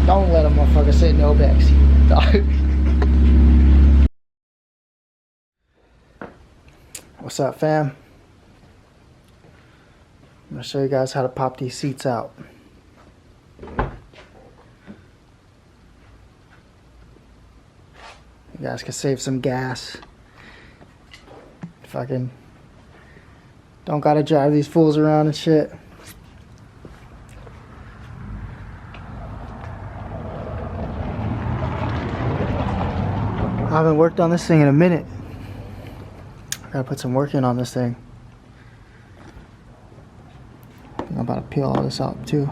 Don't let a motherfucker sit in your backseat, dog. What's up, fam? I'm gonna show you guys how to pop these seats out. You guys can save some gas. Fucking don't gotta drive these fools around and shit. I haven't worked on this thing in a minute. I gotta put some work in on this thing. I'm about to peel all this out too.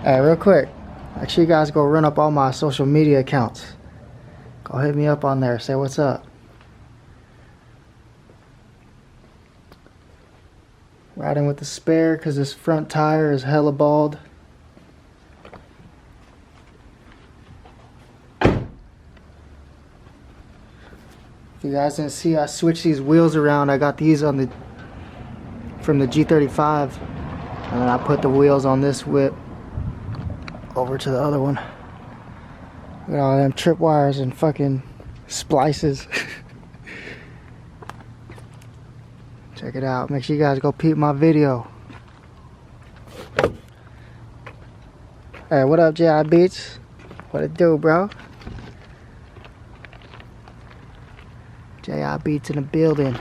Hey, real quick, make sure you guys go run up all my social media accounts. Go hit me up on there, say what's up. Riding with the spare because this front tire is hella bald. If you guys didn't see, I switched these wheels around. I got these on from the G35, and then I put the wheels on this whip over to the other one. Look at all them tripwires and fucking splices. Check it out. Make sure you guys go peep my video. Hey, what up, J.I. Beats? What it do, bro? J.I. Beats in the building.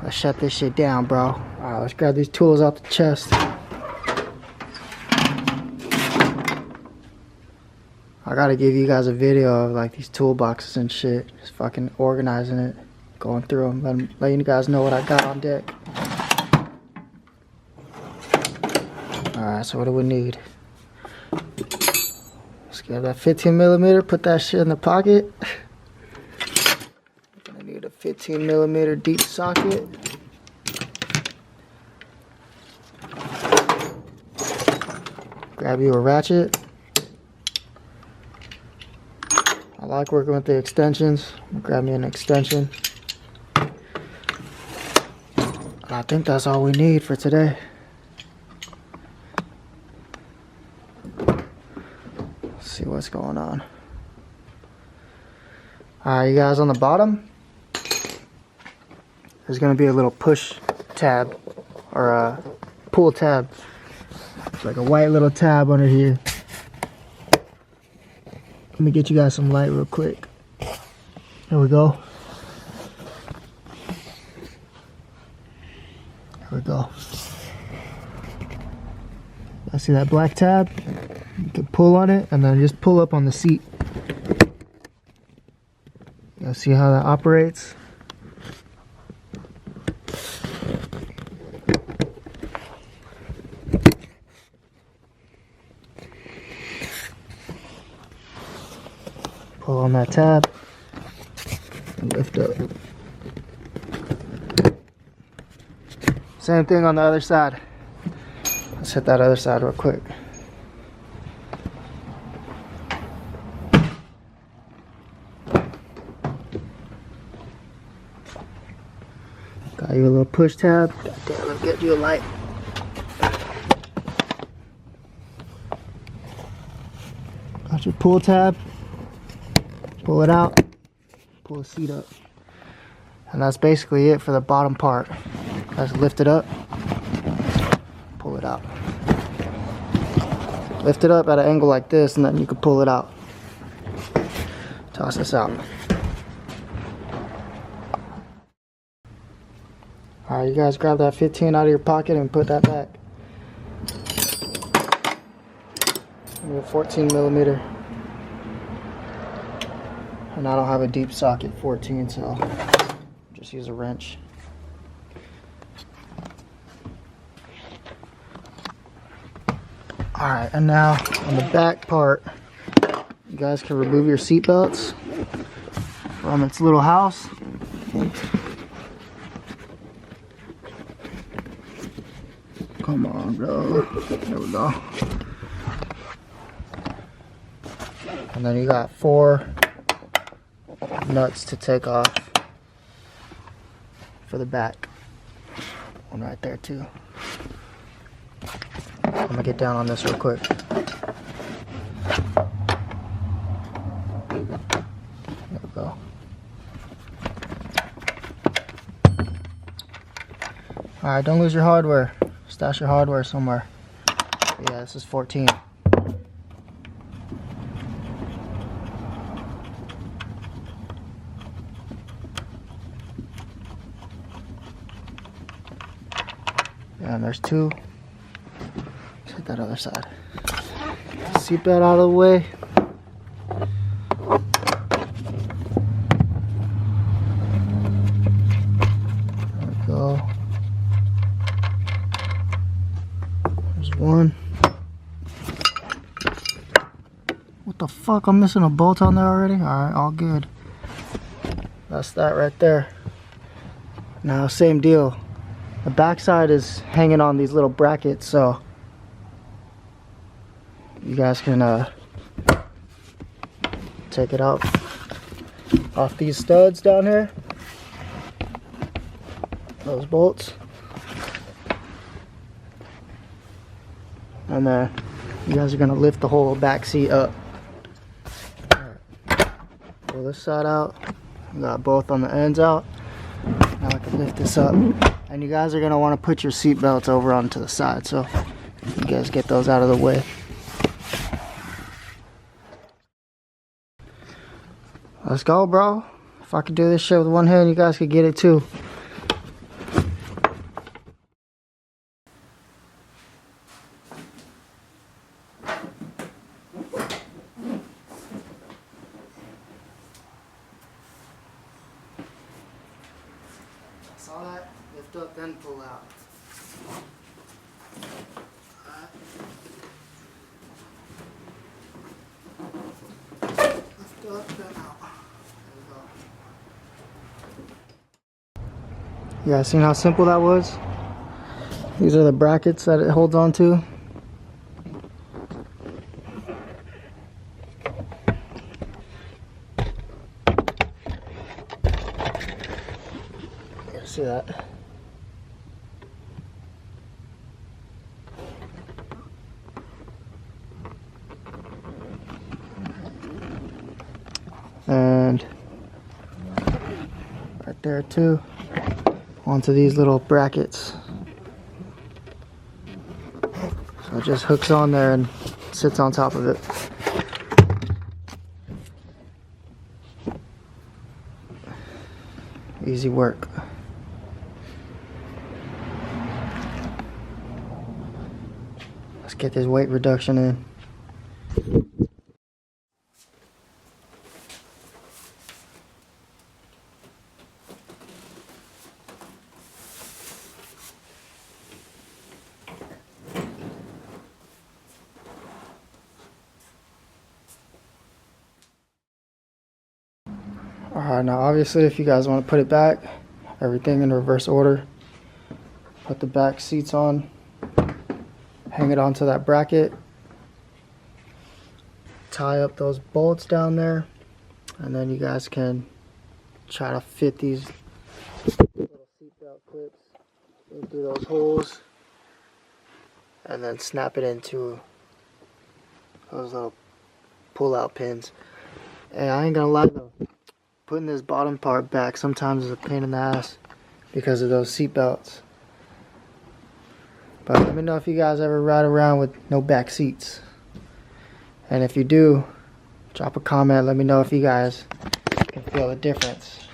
Let's shut this shit down, bro. Alright, let's grab these tools out the chest. I gotta give you guys a video of like these toolboxes and shit. Just fucking organizing it. Going through them, letting you guys know what I got on deck. Alright, so what do we need? Let's get that 15mm, put that shit in the pocket. Gonna need a 15mm deep socket. Grab you a ratchet. I like working with the extensions. Grab me an extension. I think that's all we need for today. Let's see what's going on. Alright, you guys, on the bottom, there's going to be a little push tab, or a pull tab. It's like a white little tab under here. Let me get you guys some light real quick. There we go. There we go. I see that black tab. You can pull on it and then just pull up on the seat. You see how that operates? Pull on that tab and lift up. Same thing on the other side. Let's hit that other side real quick. Got you a little push tab. Goddamn, let me get you a light. Got your pull tab. Pull it out. Pull the seat up. And that's basically it for the bottom part. Just lift it up. Pull it out. Lift it up at an angle like this, and then you can pull it out. Toss this out. Alright, you guys grab that 15 out of your pocket and put that back. Maybe a 14mm. And I don't have a deep socket 14, so just use a wrench. Alright, and now on the back part, you guys can remove your seat belts from its little house. Come on, bro. There we go. And then you got 4 nuts to take off for the back. One right there too. I'm gonna get down on this real quick. Alright, don't lose your hardware. Stash your hardware somewhere. Yeah, this is 14. Yeah, and there's 2. Let's hit that other side. Seatbelt out of the way. There we go. There's 1. What the fuck? I'm missing a bolt on there already? Alright, all good. That's that right there. Now, same deal. The backside is hanging on these little brackets, so you guys can take it out off these studs down here. Those bolts. And then you guys are gonna lift the whole back seat up. Alright. Pull this side out. We got both on the ends out. Now I can lift this up. And you guys are gonna want to put your seat belts over onto the side, so you guys get those out of the way. Let's go, bro. If I could do this shit with one hand, you guys could get it too. Saw that? Lift up, then pull out. Lift up, then out. There we go. You guys seen how simple that was? These are the brackets that it holds on to. See that? And right there too, onto these little brackets. So it just hooks on there and sits on top of it. Easy work. Let's get this weight reduction in. Alright, now obviously if you guys want to put it back, everything in reverse order. Put the back seats on, hang it onto that bracket, tie up those bolts down there, and then you guys can try to fit these little seatbelt clips into those holes and then snap it into those little pull-out pins. And I ain't gonna lie though, putting this bottom part back sometimes is a pain in the ass because of those seat belts. But let me know if you guys ever ride around with no back seats. And if you do, drop a comment. Let me know if you guys can feel the difference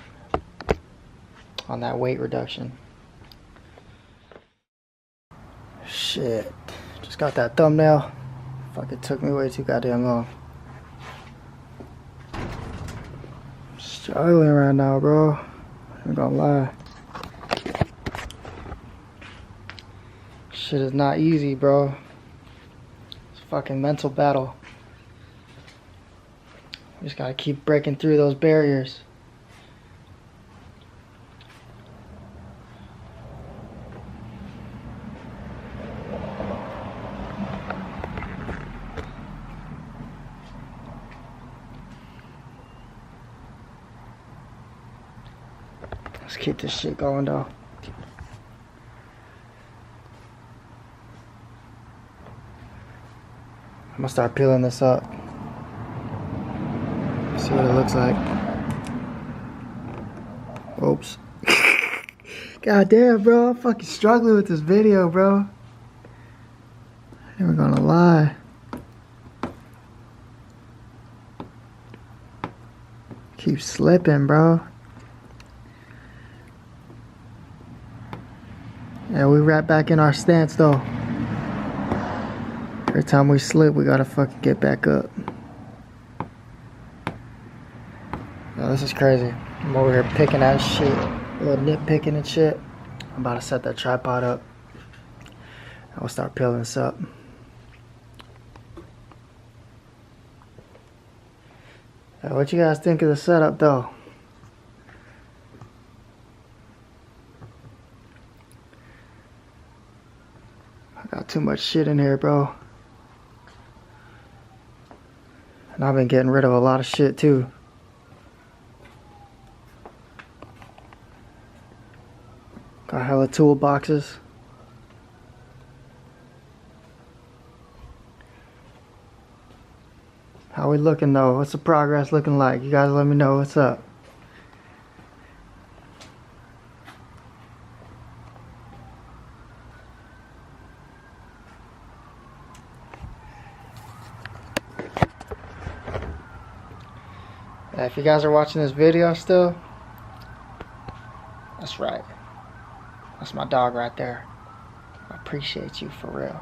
on that weight reduction. Shit. Just got that thumbnail. Fuck, it took me way too goddamn long. Struggling right now, bro. I ain't gonna lie. Shit is not easy, bro. It's a fucking mental battle. We just gotta keep breaking through those barriers. Let's keep this shit going though. I'm gonna start peeling this up. See what it looks like. Oops. God damn, bro. I'm fucking struggling with this video, bro. I ain't gonna lie. Keep slipping, bro. Yeah, we right back in our stance, though. Every time we slip, we gotta fucking get back up. Yo, this is crazy. I'm over here picking at shit. A little nitpicking and shit. I'm about to set that tripod up. I'll start peeling this up. What you guys think of the setup, though? I got too much shit in here, bro. And I've been getting rid of a lot of shit, too. Got hella toolboxes. How we looking though? What's the progress looking like? You guys let me know what's up. If you guys are watching this video still, that's right. That's my dog right there. I appreciate you for real.